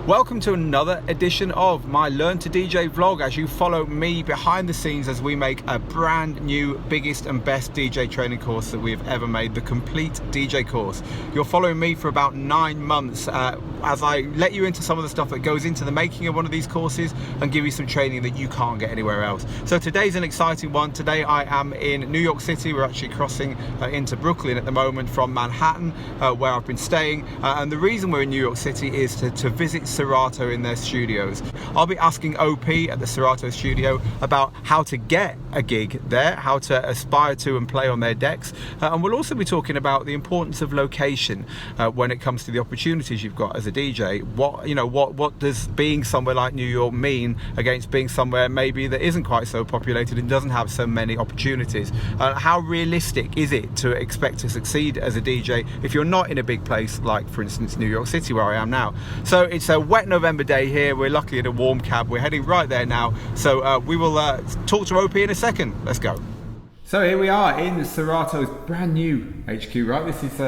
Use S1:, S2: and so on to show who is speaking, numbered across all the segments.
S1: Welcome to another edition of my Learn to DJ vlog as you follow me behind the scenes as we make a brand new biggest and best DJ training course that we've ever made, the complete DJ course. You're following me for about 9 months as I let you into some of the stuff that goes into the making of one of these courses and give you some training that you can't get anywhere else. So today's an exciting one. Today I am in New York City. We're actually crossing into Brooklyn at the moment from Manhattan where I've been staying, and the reason we're in New York City is to visit Serato in their studios. I'll be asking OP at the Serato studio about how to get a gig there, how to aspire to and play on their decks, and we'll also be talking about the importance of location when it comes to the opportunities you've got as a DJ. What does being somewhere like New York mean against being somewhere maybe that isn't quite so populated and doesn't have so many opportunities? How realistic is it to expect to succeed as a DJ if you're not in a big place like, for instance, New York City where I am now? So it's a wet November day here. We're lucky in a warm cab. We're heading right there now. So we will talk to OP in a second. Let's go. So here we are in Serato's brand new HQ, right? This is,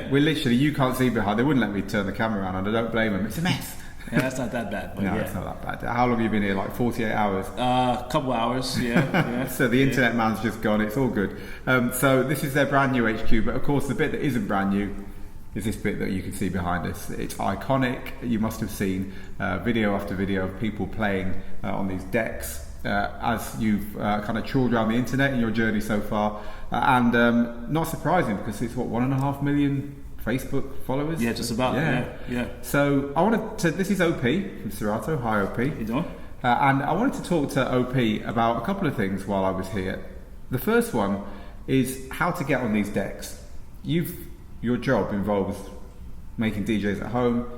S1: we're literally, you can't see behind. They wouldn't let me turn the camera around and I don't blame them. It's a mess.
S2: Yeah, that's not that bad. But
S1: no,
S2: yeah.
S1: It's not that bad. How long have you been here? Like 48 hours?
S2: A couple hours, yeah.
S1: So the internet man's just gone. It's all good. So this is their brand new HQ, but of course the bit that isn't brand new is this bit that you can see behind us. It's iconic. You must have seen video after video of people playing on these decks as you've kind of trawled around the internet in your journey so far. And not surprising because it's what, 1.5 million Facebook followers?
S2: Yeah, just about, yeah.
S1: So I wanted to, this is OP from Serato. Hi OP.
S2: How you doing?
S1: And I wanted to talk to OP about a couple of things while I was here. The first one is how to get on these decks. Your job involves making DJs at home,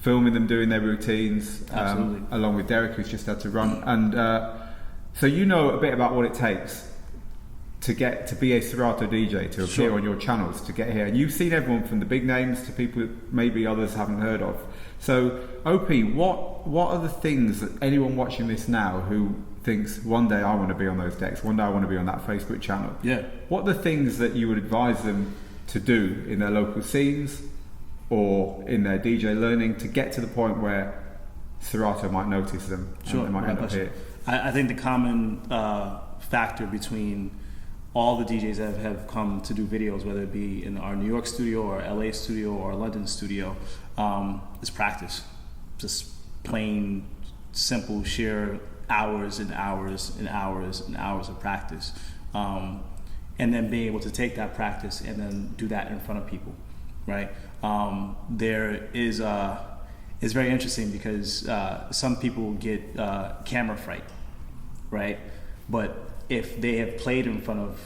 S1: filming them doing their routines, along with Derek, who's just had to run. And so you know a bit about what it takes to be a Serato DJ, to appear on your channels, to get here. And you've seen everyone from the big names to people that maybe others haven't heard of. So OP, what are the things that anyone watching this now who thinks one day I want to be on those decks, one day I want to be on that Facebook channel?
S2: Yeah.
S1: What are the things that you would advise them to do in their local scenes or in their DJ learning to get to the point where Serato might notice them and they might end up here?
S2: I think the common factor between all the DJs that have come to do videos, whether it be in our New York studio or LA studio or London studio, is practice. Just plain, simple, sheer hours and hours and hours and hours of practice. And then being able to take that practice and then do that in front of people, right? It's very interesting because some people get camera fright, right? But if they have played in front of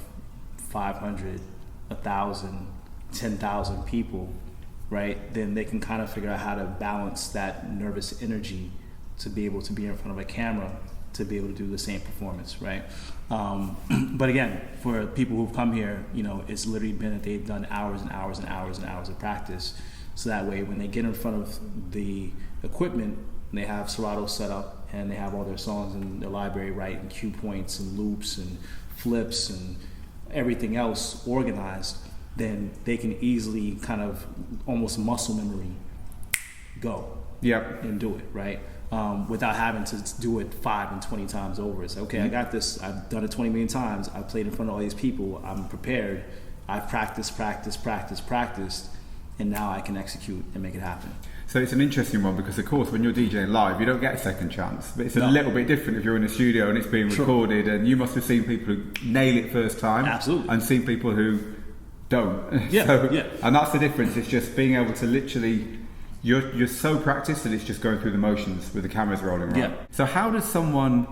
S2: 500, 1,000, 10,000 people, right, then they can kind of figure out how to balance that nervous energy to be able to be in front of a camera to be able to do the same performance, right? But again, for people who've come here, it's literally been that they've done hours and hours and hours and hours of practice. So that way, when they get in front of the equipment, they have Serato set up and they have all their songs in their library, right, and cue points and loops and flips and everything else organized, then they can easily kind of almost muscle memory go and do it, right? Without having to do it 5 and 20 times over. It's okay, I got this, I've done it 20 million times, I've played in front of all these people, I'm prepared, I've practiced, and now I can execute and make it happen.
S1: So it's an interesting one because of course when you're DJing live you don't get a second chance, but it's a little bit different if you're in a studio and it's being recorded, and you must have seen people who nail it first time.
S2: Absolutely.
S1: And seen people who don't. And that's the difference. It's just being able to literally, you're so practiced that it's just going through the motions with the cameras rolling, right?
S2: Yeah.
S1: So how does someone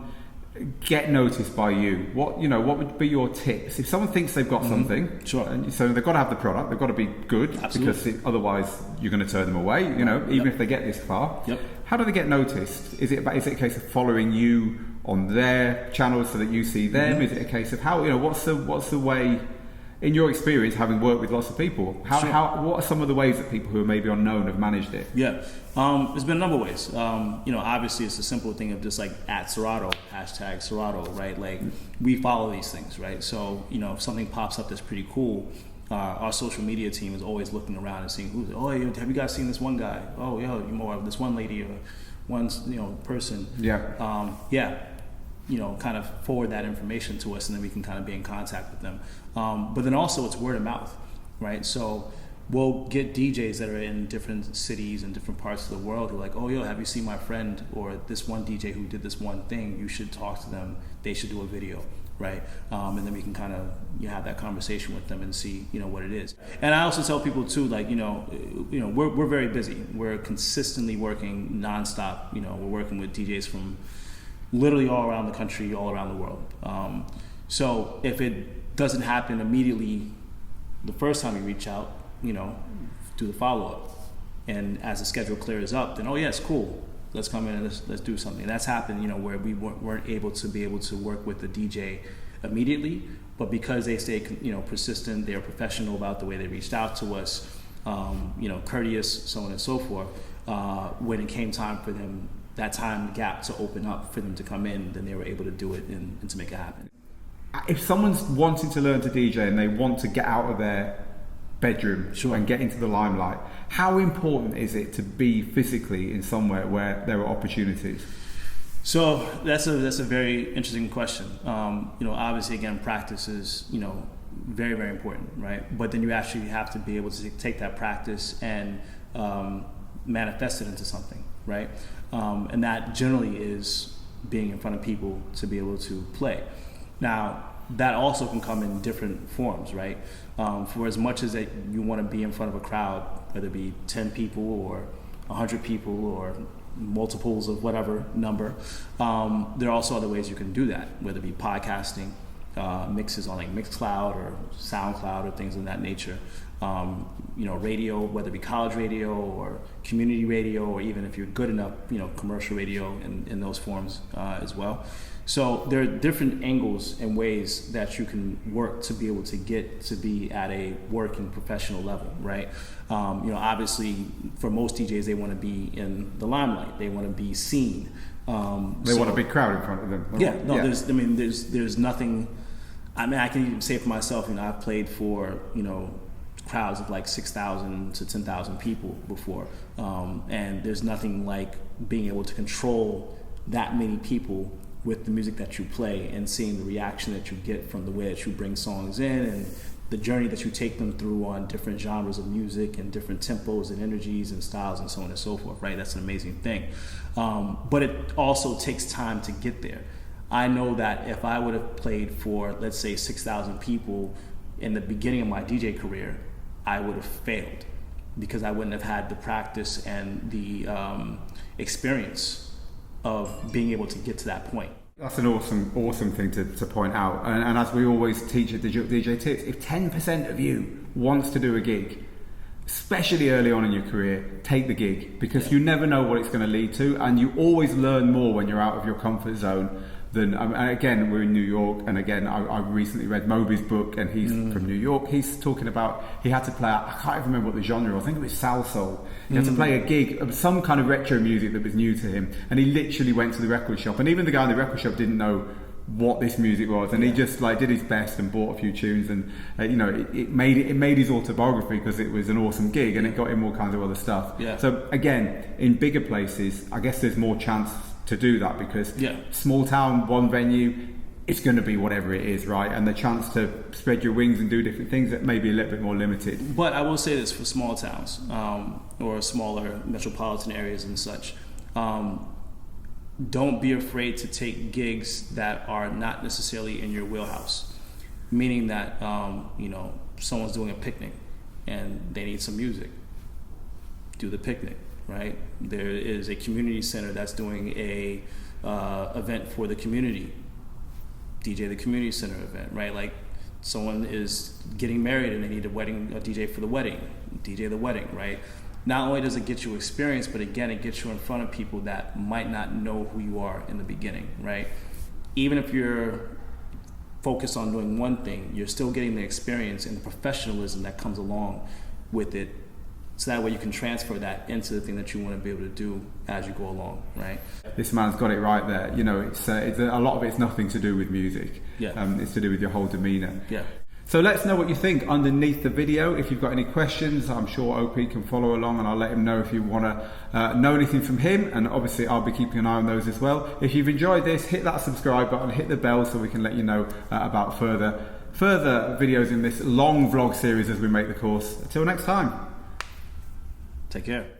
S1: get noticed by you? What would be your tips if someone thinks they've got something? And so they've got to have the product, they've got to be good. Because otherwise you're going to turn them away, even if they get this far. How do they get noticed? Is it a case of following you on their channels so that you see them? Is it a case of how, what's the way, in your experience, having worked with lots of people, what are some of the ways that people who are maybe unknown have managed it?
S2: There's been a number of ways. Obviously it's a simple thing of just like @Serato, #Serato, right? Like we follow these things, right? So, if something pops up that's pretty cool, our social media team is always looking around and seeing have you guys seen this one guy? Oh, this one lady or one person. Kind of forward that information to us, and then we can kind of be in contact with them. But then also it's word of mouth, right? So we'll get DJs that are in different cities and different parts of the world who are like, have you seen my friend or this one DJ who did this one thing? You should talk to them. They should do a video, right? And then we can kind of have that conversation with them and see what it is. And I also tell people too, like we're very busy. We're consistently working nonstop. We're working with DJs from literally all around the country, all around the world. So if it doesn't happen immediately the first time you reach out, do the follow-up. And as the schedule clears up, then, yes, cool. Let's come in and let's do something. And that's happened, where we weren't able to work with the DJ immediately, but because they stay, persistent, they're professional about the way they reached out to us, courteous, so on and so forth. When it came time for them, that time gap to open up for them to come in, then they were able to do it and to make it happen.
S1: If someone's wanting to learn to DJ and they want to get out of their bedroom and get into the limelight, how important is it to be physically in somewhere where there are opportunities?
S2: So that's a very interesting question. Obviously, again, practice is very, very important, right? But then you actually have to be able to take that practice and manifest it into something, right? And that generally is being in front of people to be able to play. Now, that also can come in different forms, right? For as much as that you want to be in front of a crowd, whether it be 10 people or 100 people or multiples of whatever number, there are also other ways you can do that, whether it be podcasting, mixes on like Mixcloud or SoundCloud or things of that nature. Radio, whether it be college radio or community radio, or even if you're good enough, commercial radio in those forms as well. So there are different angles and ways that you can work to be able to get to be at a working professional level, right? Obviously for most DJs, they want to be in the limelight. They want to be seen.
S1: They want a big crowd in front of them.
S2: There's nothing. I can even say for myself, I've played for, crowds of like 6,000 to 10,000 people before. And there's nothing like being able to control that many people with the music that you play and seeing the reaction that you get from the way that you bring songs in and the journey that you take them through on different genres of music and different tempos and energies and styles and so on and so forth, right? That's an amazing thing. But it also takes time to get there. I know that if I would have played for, let's say, 6,000 people in the beginning of my DJ career, I would have failed because I wouldn't have had the practice and the experience of being able to get to that point.
S1: That's an awesome thing to point out. And as we always teach at Digital DJ Tips, if 10% of you wants to do a gig, especially early on in your career, take the gig, because you never know what it's going to lead to, and you always learn more when you're out of your comfort zone than, and again, we're in New York, and again, I recently read Moby's book, and he's from New York. He's talking about, he had to play, I can't even remember what the genre was, I think it was salsa. He had to play a gig of some kind of retro music that was new to him, and he literally went to the record shop, and even the guy in the record shop didn't know what this music was, and he just like did his best and bought a few tunes, and it made his autobiography because it was an awesome gig, and it got him all kinds of other stuff. So again, in bigger places, I guess there's more chance to do that because small town, one venue, it's going to be whatever it is, right? And the chance to spread your wings and do different things, that may be a little bit more limited.
S2: But I will say this for small towns or smaller metropolitan areas and such, don't be afraid to take gigs that are not necessarily in your wheelhouse. Meaning that, someone's doing a picnic and they need some music. Do the picnic, right? There is a community center that's doing a event for the community. DJ the community center event, right? Like someone is getting married and they need a DJ for the wedding. DJ the wedding, right? Not only does it get you experience, but again, it gets you in front of people that might not know who you are in the beginning, right? Even if you're focused on doing one thing, you're still getting the experience and the professionalism that comes along with it. So that way you can transfer that into the thing that you want to be able to do as you go along, right?
S1: This man's got it right there. It's a lot of it's nothing to do with music. It's to do with your whole demeanor. So let's know what you think underneath the video. If you've got any questions, I'm sure OP can follow along, and I'll let him know if you want to know anything from him, and obviously I'll be keeping an eye on those as well. If you've enjoyed this, hit that subscribe button, hit the bell so we can let you know about further videos in this long vlog series as we make the course. Until next time.
S2: Take care.